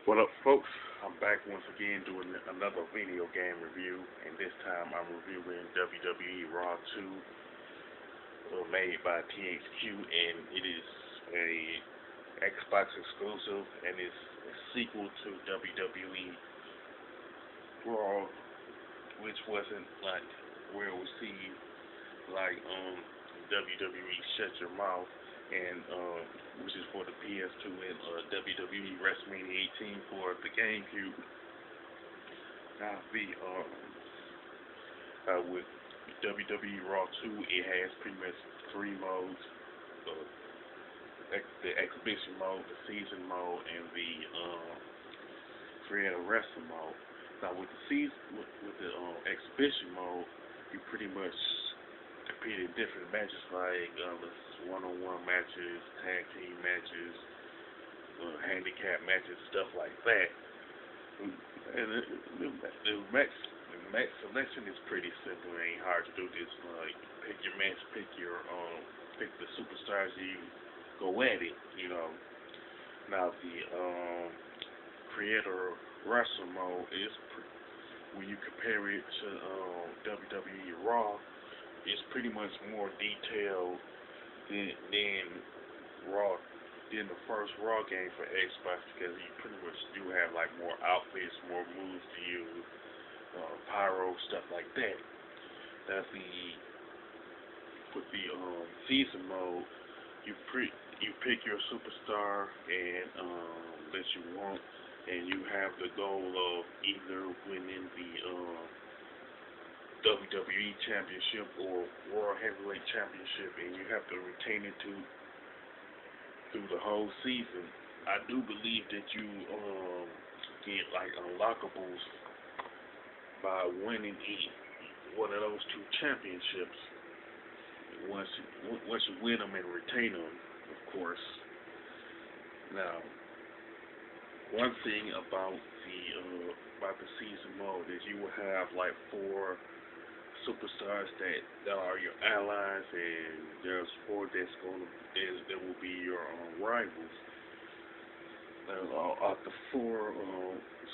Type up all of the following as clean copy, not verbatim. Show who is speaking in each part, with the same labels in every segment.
Speaker 1: What up, folks? I'm back once again doing another video game review, and this time I'm reviewing WWE Raw 2, made by THQ, and it is a Xbox exclusive, and it's a sequel to WWE Raw, which wasn't like well received, like WWE Shut Your Mouth, and which is for the PS2, and WWE WrestleMania 18 for the GameCube. Now with WWE Raw 2, it has pretty much three modes: the exhibition mode, the season mode, and the creator wrestling mode. Now with the exhibition mode, you pretty much compete in different matches like one-on-one matches, tag team matches, handicap matches, stuff like that. And the match selection is pretty simple. It ain't hard to do. This like pick your match, pick the superstars, you go at it. Now the creator wrestler mode is when you compare it to WWE Raw, it's pretty much more detailed than the first Raw game for Xbox, because you pretty much do have like more outfits, more moves to use, pyro, stuff like that. That's with the season mode, you pick your superstar and that you want, and you have the goal of either winning the WWE Championship or World Heavyweight Championship, and you have to retain it through the whole season. I do believe that you get like unlockables by winning one of those two championships. Once you win them and retain them, of course. Now, one thing about the season mode is you will have like 4 superstars that are your allies, and there's 4 that will be your rivals. Of the 4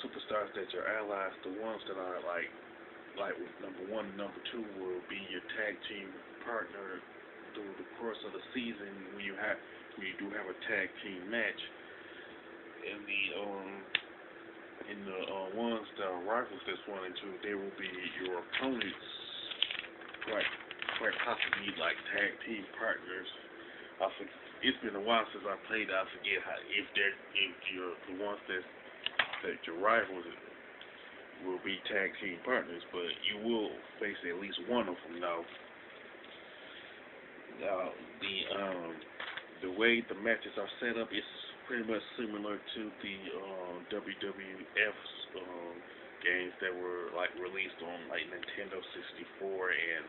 Speaker 1: superstars that your allies, the ones that are like number 1 and number 2 will be your tag team partner through the course of the season when you do have a tag team match. And the ones that are rivals, that's 1 and 2, they will be your opponents, quite possibly like tag team partners. It's been a while since I played. I forget if you're the ones that your rivals will be tag team partners, but you will face at least one of them now. Now the way the matches are set up is pretty much similar to the WWF's games that were like released on like Nintendo 64 and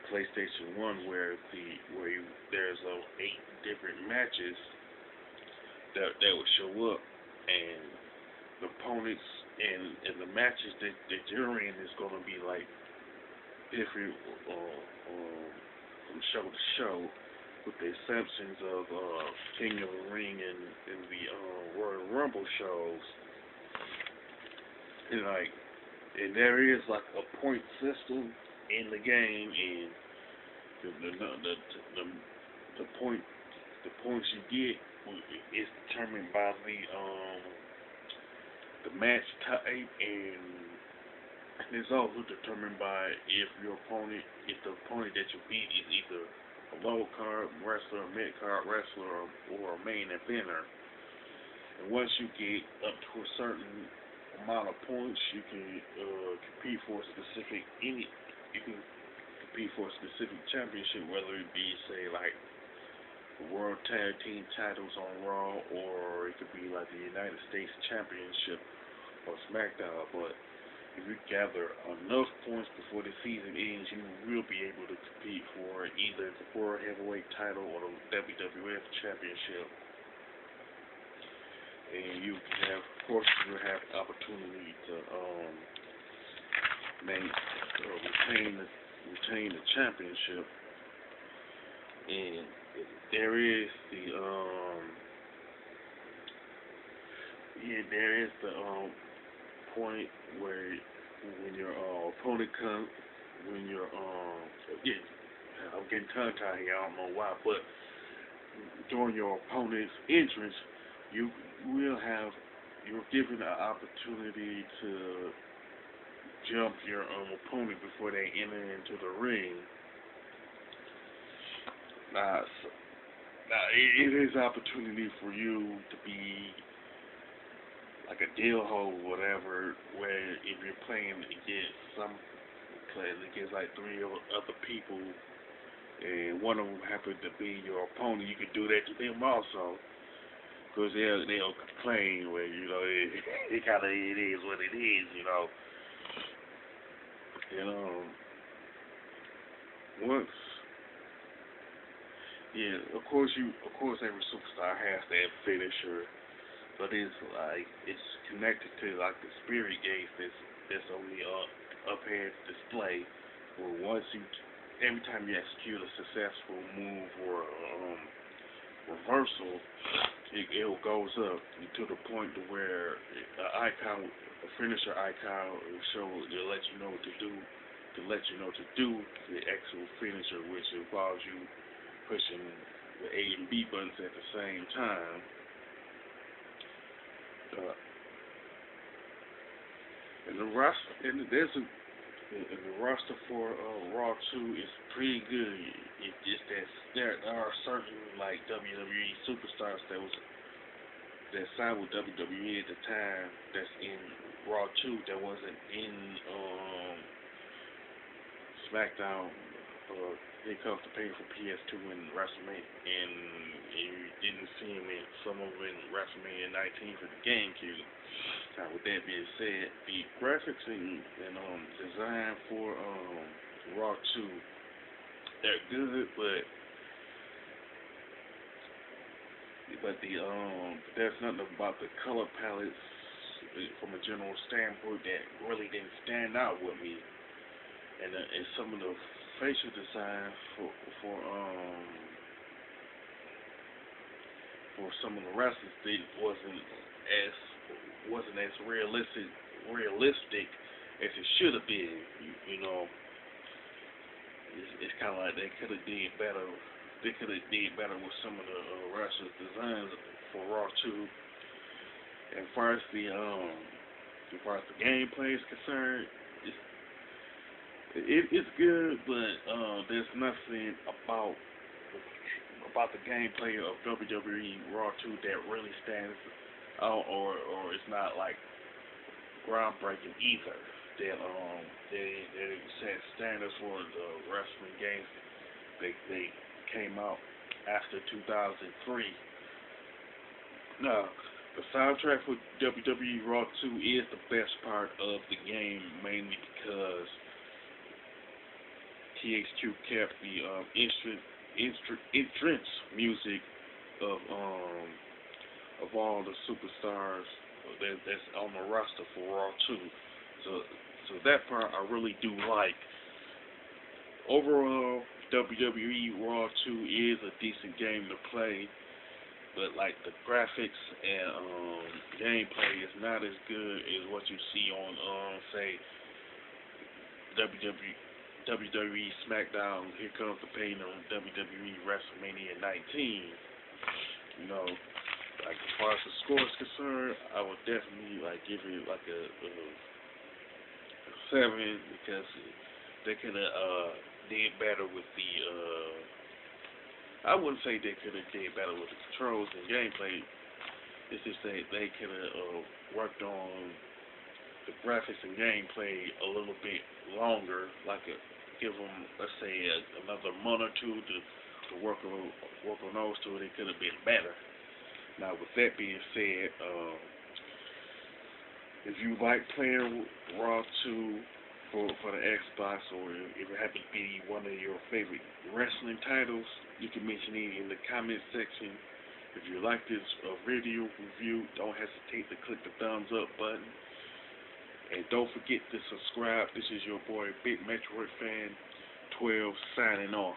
Speaker 1: PlayStation 1, where there's 8 different matches that would show up, and the opponents and the matches that you're in is going to be like different from show to show, with the exceptions of King of the Ring and the Royal Rumble shows. And there is like a point system in the game, and the points you get is determined by the match type, and it's also determined by if the opponent that you beat is either a low card wrestler, a mid card wrestler, or a main eventer. And once you get up to a certain amount of points, you can compete for a specific championship, whether it be, say, like the World Tag Team titles on Raw, or it could be like the United States Championship or SmackDown. But if you gather enough points before the season ends, you will be able to compete for either the World Heavyweight title or the WWF Championship. And you have, of course, you have the opportunity to retain the championship. And there is yeah, there is the point where when your opponent comes, when your yeah, I'm getting tongue tied here. I don't know why, but during your opponent's entrance, you will have you're given an opportunity to jump your opponent before they enter into the ring. Now it is opportunity for you to be like a deal hole, whatever. Where if you're playing against like three other people, and one of them happened to be your opponent, you could do that to them also. Cause they'll complain where it kind of it is what it is, and once yeah, of course every superstar has that finisher, but it's connected to like the spirit gates that's on the up-head display. Where every time you execute a successful move or reversal, it goes up to the point to where a finisher icon will show to let you know what to do, the actual finisher, which involves you pushing the A and B buttons at the same time. And the roster for Raw 2 is pretty good. It's just that there are certain like WWE superstars that signed with WWE at the time that's in Raw 2 that wasn't in SmackDown. They come to pay for PS2 and WrestleMania, and you didn't see them in some of them in WrestleMania 19 for the GameCube. Now, with that being said, the graphics and design for Raw 2, they're good, but there's nothing about the color palettes from a general standpoint that really didn't stand out with me, and some of the facial design for some of the wrestlers wasn't as realistic as it should have been. It's kind of like they could have did better. They could have did better with some of the wrestlers' designs for Raw 2. As far as the gameplay is concerned, it's good, but there's nothing about the gameplay of WWE Raw 2 that really stands out, or it's not like groundbreaking either. They set standards for the wrestling games. They came out after 2003. Now, the soundtrack for WWE Raw 2 is the best part of the game, mainly because THQ kept the entrance music of all the superstars that's on the roster for Raw 2. So that part I really do like. Overall, WWE Raw 2 is a decent game to play, but like the graphics and gameplay is not as good as what you see on say WWE SmackDown. Here comes the pain on WWE WrestleMania 19. Like as far as the score is concerned, I would definitely give it like a 7, because they could have did better with the. I wouldn't say they could have did better with the controls and gameplay. It's just that they could have worked on the graphics and gameplay a little bit longer, give them, let's say, another month or two to work on those two. They could have been better. Now, with that being said, if you like playing Raw 2 for the Xbox, or if it happens to be one of your favorite wrestling titles, you can mention it in the comment section. If you like this video review, don't hesitate to click the thumbs up button. And don't forget to subscribe. This is your boy, Big Metroid Fan 12, signing off.